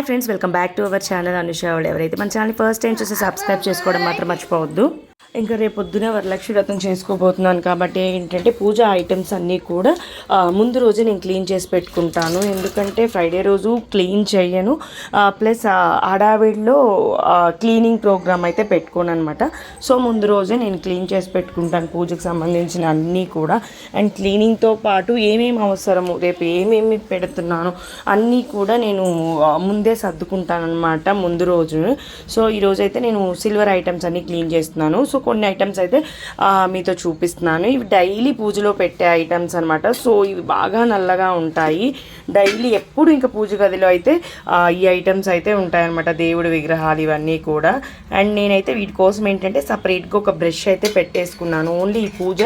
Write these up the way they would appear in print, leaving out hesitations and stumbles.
Hi friends, welcome back to our channel Anusha. వాళ్ళు ఎవరైతే మన ఛానల్ ఫస్ట్ టైం చూసి సబ్స్క్రైబ్ చేసుకోవడం మాత్రం మర్చిపోవద్దు. ఇంకా రేపు పొద్దున వరలక్ష్మి వ్రతం చేసుకోబోతున్నాను కాబట్టి ఏంటంటే పూజ ఐటమ్స్ అన్నీ కూడా ముందు రోజే నేను క్లీన్ చేసి పెట్టుకుంటాను. ఎందుకంటే ఫ్రైడే రోజు క్లీన్ చేయను, ప్లస్ హడావిడిలో క్లీనింగ్ ప్రోగ్రామ్ అయితే పెట్టుకోను అనమాట. సో ముందు రోజే నేను క్లీన్ చేసి పెట్టుకుంటాను పూజకు సంబంధించిన అన్నీ కూడా. అండ్ క్లీనింగ్తో పాటు ఏమేమి అవసరము, రేపు ఏమేమి పెడుతున్నాను అన్నీ కూడా నేను ముందే సర్దుకుంటాను అనమాట ముందు రోజు. సో ఈరోజైతే నేను సిల్వర్ ఐటమ్స్ అన్నీ క్లీన్ చేస్తున్నాను. సో కొన్ని ఐటమ్స్ అయితే మీతో చూపిస్తున్నాను. ఇవి డైలీ పూజలో పెట్టే ఐటమ్స్ అనమాట. సో ఇవి బాగా నల్లగా ఉంటాయి. డైలీ ఎప్పుడు ఇంకా పూజ గదిలో అయితే ఈ ఐటమ్స్ అయితే ఉంటాయన్నమాట, దేవుడి విగ్రహాలు ఇవన్నీ కూడా. అండ్ నేనైతే వీటి కోసం ఏంటంటే సపరేట్గా ఒక బ్రష్ అయితే పెట్టేసుకున్నాను. ఓన్లీ ఈ పూజ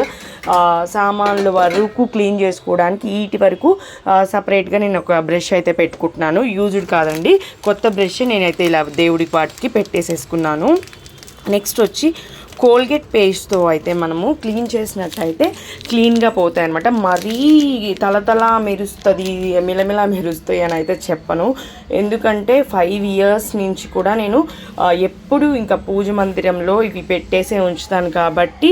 సామాన్ల వరకు క్లీన్ చేసుకోవడానికి వీటి వరకు సపరేట్గా నేను ఒక బ్రష్ అయితే పెట్టుకుంటున్నాను. యూజ్డ్ కాదండి, కొత్త బ్రష్ నేనైతే ఇలా దేవుడి వాటికి పెట్టేసేసుకున్నాను. నెక్స్ట్ వచ్చి కోల్గేట్ పేస్ట్తో అయితే మనము క్లీన్ చేసినట్టయితే క్లీన్గా పోతాయి అనమాట. మరీ తలతల మెరుస్తుంది, మిలమిలా మెరుస్తాయి అని అయితే చెప్పను. ఎందుకంటే 5 years నుంచి కూడా నేను ఎప్పుడు ఇంకా పూజ మందిరంలో ఇవి పెట్టేసే ఉంచుతాను కాబట్టి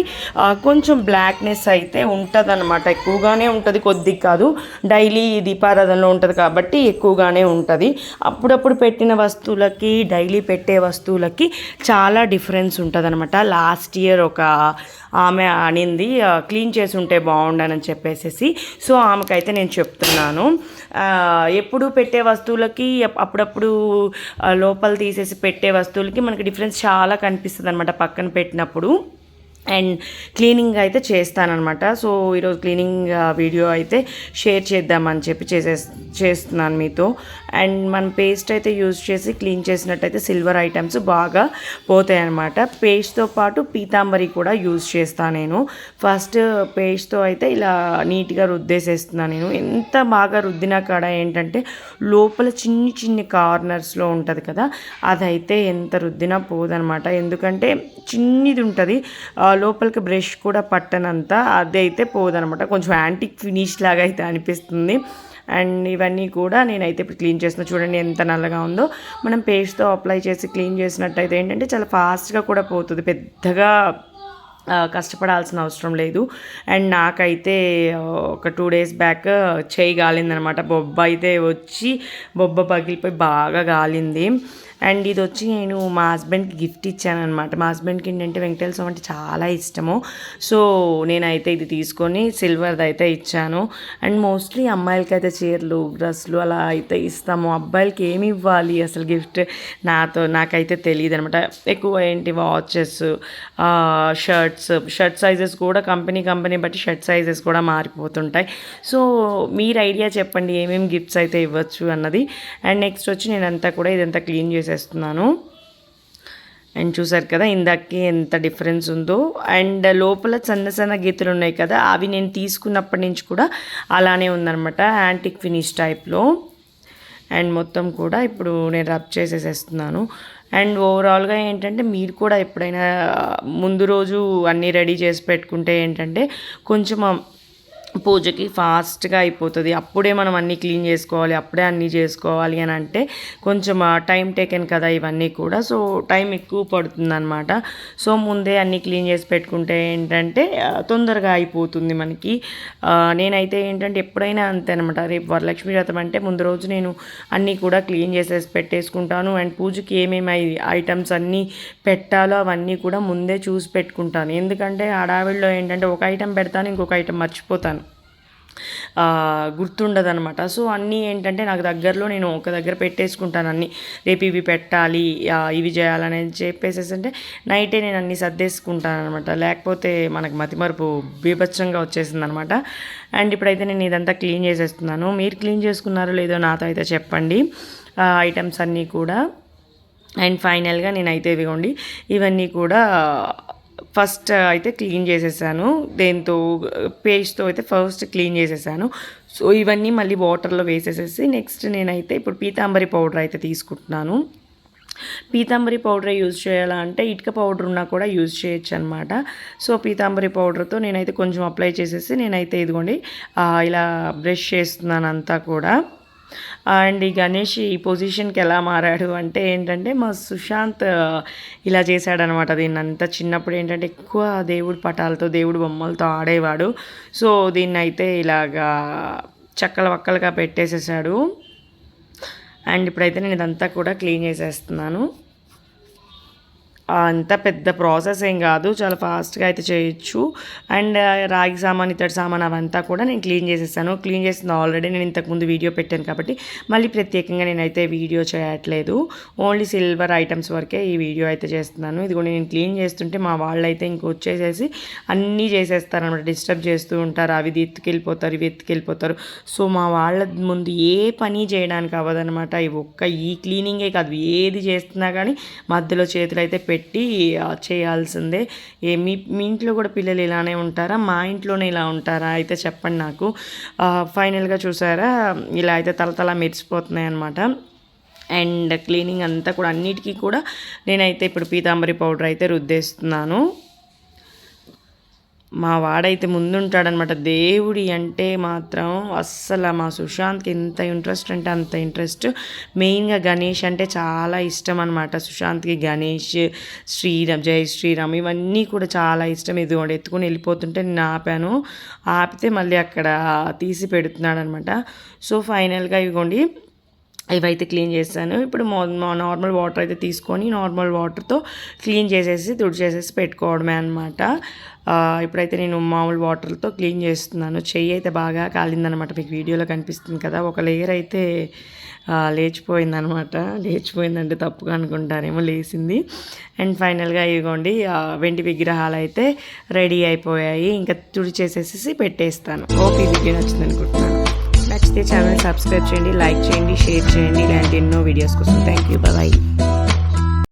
కొంచెం బ్లాక్నెస్ అయితే ఉంటుంది అనమాట. ఎక్కువగానే ఉంటుంది, కొద్దిగా కాదు. డైలీ దీపారాధనలో ఉంటుంది కాబట్టి ఎక్కువగానే ఉంటుంది. అప్పుడప్పుడు పెట్టిన వస్తువులకి డైలీ పెట్టే వస్తువులకి చాలా డిఫరెన్స్ ఉంటుంది అనమాట. లాస్ట్ ఇయర్ ఒక ఆమె అనింది క్లీన్ చేసి ఉంటే బాగుండని చెప్పేసి. సో ఆమెకైతే నేను చెప్తున్నాను, ఎప్పుడు పెట్టే వస్తువులకి అప్పుడప్పుడు లోపల తీసేసి పెట్టే వస్తువులకి మనకి డిఫరెన్స్ చాలా కనిపిస్తుంది అనమాట పక్కన పెట్టినప్పుడు. అండ్ క్లీనింగ్ అయితే చేస్తానన్నమాట. సో ఈరోజు క్లీనింగ్ వీడియో అయితే షేర్ చేద్దామని చెప్పి చేస్తున్నాను మీతో. అండ్ మన పేస్ట్ అయితే యూజ్ చేసి క్లీన్ చేసినట్టయితే సిల్వర్ ఐటమ్స్ బాగా పోతాయి అన్నమాట. పేస్ట్తో పాటు పీతాంబరి కూడా యూజ్ చేస్తాను నేను. ఫస్ట్ పేస్ట్తో అయితే ఇలా నీట్గా రుద్దేసేస్తున్నాను నేను. ఎంత బాగా రుద్దినా కాడ ఏంటంటే లోపల చిన్ని కార్నర్స్లో ఉంటుంది కదా, అదైతే ఎంత రుద్దినా పోదనమాట. ఎందుకంటే చిన్నది ఉంటుంది, లోపలికి బ్రష్ కూడా పట్టనంత, అదైతే పోదనమాట. కొంచెం యాంటిక్ ఫినిష్ లాగా అయితే అనిపిస్తుంది. అండ్ ఇవన్నీ కూడా నేనైతే ఇప్పుడు క్లీన్ చేస్తున్నా. చూడండి ఎంత నల్లగా ఉందో. మనం పేస్ట్తో అప్లై చేసి క్లీన్ చేసినట్టయితే ఏంటంటే చాలా ఫాస్ట్గా కూడా పోతుంది, పెద్దగా కష్టపడాల్సిన అవసరం లేదు. అండ్ నాకైతే ఒక 2 days బ్యాక్ చేయి గాలిందనమాట. బొబ్బ అయితే వచ్చి బొబ్బ పగిలిపోయి బాగా గాలింది. అండ్ ఇది వచ్చి నేను మా హస్బెండ్కి గిఫ్ట్ ఇచ్చాను అనమాట. మా హస్బెండ్కి ఏంటంటే వెంకటేశ్వర స్వామి అంటే చాలా ఇష్టము. సో నేనైతే ఇది తీసుకొని సిల్వర్ది అయితే ఇచ్చాను. అండ్ మోస్ట్లీ అమ్మాయిలకి అయితే చీరలు, డ్రెస్సులు అలా అయితే ఇస్తాము. అబ్బాయిలకి ఏమి ఇవ్వాలి అసలు గిఫ్ట్ నాకైతే తెలియదు అనమాట. ఎక్కువ ఏంటి వాచెస్, షర్ట్ సైజెస్ కూడా కంపెనీ బట్టి షర్ట్ సైజెస్ కూడా మారిపోతుంటాయి. సో మీరు ఐడియా చెప్పండి ఏమేమి గిఫ్ట్స్ అయితే ఇవ్వచ్చు అన్నది. అండ్ నెక్స్ట్ వచ్చి నేనంతా కూడా ఇదంతా క్లీన్ చేసేస్తున్నాను. అండ్ చూసారు కదా ఇందాకే ఎంత డిఫరెన్స్ ఉందో. అండ్ లోపల సన్న గీతలు ఉన్నాయి కదా, అవి నేను తీసుకున్నప్పటి నుంచి కూడా అలానే ఉందన్నమాట, యాంటిక్ ఫినిష్ టైప్లో. అండ్ మొత్తం కూడా ఇప్పుడు నేను రబ్ చేసేసేస్తున్నాను. అండ్ ఓవరాల్గా ఏంటంటే మీరు కూడా ఎప్పుడైనా ముందు రోజు అన్నీ రెడీ చేసి పెట్టుకుంటే ఏంటంటే కొంచెం పూజకి ఫాస్ట్గా అయిపోతుంది. అప్పుడే మనం అన్నీ క్లీన్ చేసుకోవాలి, అప్పుడే అన్నీ చేసుకోవాలి అని అంటే కొంచెం టైం టేకెన్ కదా ఇవన్నీ కూడా. సో టైం ఎక్కువ పడుతుందన్నమాట. సో ముందే అన్నీ క్లీన్ చేసి పెట్టుకుంటే ఏంటంటే తొందరగా అయిపోతుంది మనకి. నేనైతే ఏంటంటే ఎప్పుడైనా అంతే అనమాట. రేపు వరలక్ష్మి వ్రతం అంటే ముందు రోజు నేను అన్నీ కూడా క్లీన్ చేసేసి పెట్టేసుకుంటాను. అండ్ పూజకి ఏమేమి ఐటమ్స్ అన్నీ పెట్టాలో అవన్నీ కూడా ముందే చూసి పెట్టుకుంటాను. ఎందుకంటే హడావిడిలో ఏంటంటే ఒక ఐటెం పెడతాను, ఇంకొక ఐటెం మర్చిపోతాను, గుర్తుండదు అనమాట. సో అన్నీ ఏంటంటే నాకు దగ్గరలో నేను ఒక దగ్గర పెట్టేసుకుంటాను అన్నీ. రేపు ఇవి పెట్టాలి, ఇవి చేయాలని చెప్పేసేసి అంటే నైటే నేను అన్నీ సర్దేసుకుంటాను అనమాట. లేకపోతే మనకు మతిమరుపు బీభత్సంగా వచ్చేసింది అనమాట. అండ్ ఇప్పుడైతే నేను ఇదంతా క్లీన్ చేసేస్తున్నాను. మీరు క్లీన్ చేసుకున్నారో లేదో నాతో అయితే చెప్పండి ఐటమ్స్ అన్నీ కూడా. అండ్ ఫైనల్గా నేనైతే ఇదిగోండి ఇవన్నీ కూడా ఫస్ట్ అయితే క్లీన్ చేసేసాను. దేంతో పేస్ట్తో అయితే ఫస్ట్ క్లీన్ చేసేసాను. సో ఇవన్నీ మళ్ళీ వాటర్లో వేసేసేసి నెక్స్ట్ నేనైతే ఇప్పుడు పీతాంబరి పౌడర్ అయితే తీసుకుంటున్నాను. పీతాంబరి పౌడర్ యూజ్ చేయాలంటే ఇటుక పౌడర్ ఉన్నా కూడా యూజ్ చేయొచ్చు అనమాట. సో పీతాంబరి పౌడర్తో నేనైతే కొంచెం అప్లై చేసేసి నేనైతే ఇదిగోండి ఇలా బ్రష్ చేస్తున్నాను అంతా కూడా. అండ్ ఈ గణేష్ ఈ పొజిషన్కి ఎలా మారాడు అంటే ఏంటంటే మా సుశాంత్ ఇలా చేశాడనమాట. దీన్ని అంతా చిన్నప్పుడు ఏంటంటే ఎక్కువ దేవుడి పటాలతో దేవుడి బొమ్మలతో ఆడేవాడు. సో దీన్ని అయితే ఇలాగా చక్కల వక్కలుగా పెట్టేసేసాడు. అండ్ ఇప్పుడైతే నేను ఇదంతా కూడా క్లీన్ చేసేస్తున్నాను. అంత పెద్ద ప్రాసెస్ ఏం కాదు, చాలా ఫాస్ట్గా అయితే చేయొచ్చు. అండ్ రాగి సామాన్ ఇతడి సామాన్ అవంతా కూడా నేను క్లీన్ చేసేసాను. క్లీన్ చేసిన ఆల్రెడీ నేను ఇంతకుముందు వీడియో పెట్టాను కాబట్టి మళ్ళీ ప్రత్యేకంగా నేనైతే వీడియో చేయట్లేదు. ఓన్లీ సిల్వర్ ఐటమ్స్ వరకే ఈ వీడియో అయితే చేస్తున్నాను. ఇది కూడా నేను క్లీన్ చేస్తుంటే మా వాళ్ళు అయితే ఇంకొచ్చేసేసి అన్నీ చేసేస్తారనమాట, డిస్టర్బ్ చేస్తూ ఉంటారు. అవి ఎత్తుకెళ్ళిపోతారు, ఇవి ఎత్తుకెళ్ళిపోతారు. సో మా వాళ్ళ ముందు ఏ పని చేయడానికి అవ్వదనమాట. ఈ క్లీనింగే కాదు, ఏది చేస్తున్నా కానీ మధ్యలో చేతులు అయితే పెట్టి చేయాల్సిందే. మీ ఇంట్లో కూడా పిల్లలు ఇలానే ఉంటారా? మా ఇంట్లోనే ఇలా ఉంటారా? అయితే చెప్పండి నాకు. ఫైనల్గా చూసారా, ఇలా అయితే తలతల మెరిసిపోతున్నాయి అనమాట. అండ్ క్లీనింగ్ అంతా కూడా అన్నిటికీ కూడా నేనైతే ఇప్పుడు పీతాంబరి పౌడర్ అయితే రుద్దేస్తున్నాను. మా వాడైతే ముందుంటాడనమాట. దేవుడి అంటే మాత్రం అస్సలు మా సుశాంత్కి ఎంత ఇంట్రెస్ట్ అంటే అంత ఇంట్రెస్ట్. మెయిన్గా గణేష్ అంటే చాలా ఇష్టం అనమాట సుశాంత్కి. గణేష్, శ్రీరామ్, జై శ్రీరామ్ ఇవన్నీ కూడా చాలా ఇష్టం. ఇదిగోండి ఎత్తుకొని వెళ్ళిపోతుంటే నేను ఆపితే మళ్ళీ అక్కడ తీసి పెడుతున్నాడు అనమాట. సో ఫైనల్గా ఇవ్వండి ఇవైతే క్లీన్ చేస్తాను. ఇప్పుడు నార్మల్ వాటర్ అయితే తీసుకొని నార్మల్ వాటర్తో క్లీన్ చేసేసి తుడిచేసేసి పెట్టుకోవడమే అనమాట. ఇప్పుడైతే నేను మామూలు వాటర్తో క్లీన్ చేస్తున్నాను. చెయ్యి అయితే బాగా కాలిందనమాట, మీకు వీడియోలో కనిపిస్తుంది కదా. ఒక లేయర్ అయితే లేచిపోయిందంటే తప్పుగా అనుకుంటారేమో, లేచింది. అండ్ ఫైనల్గా ఇవ్వండి వెండి విగ్రహాలు అయితే రెడీ అయిపోయాయి. ఇంకా తుడిచేసేసి పెట్టేస్తాను. ఓకే, ఈ వీడియో నచ్చింది అనుకుంటున్నాను. నచ్చితే ఛానల్ సబ్స్క్రైబ్ చేయండి, లైక్ చేయండి, షేర్ చేయండి. ఇలాంటి ఎన్నో వీడియోస్ కోసం. Thank you, bye.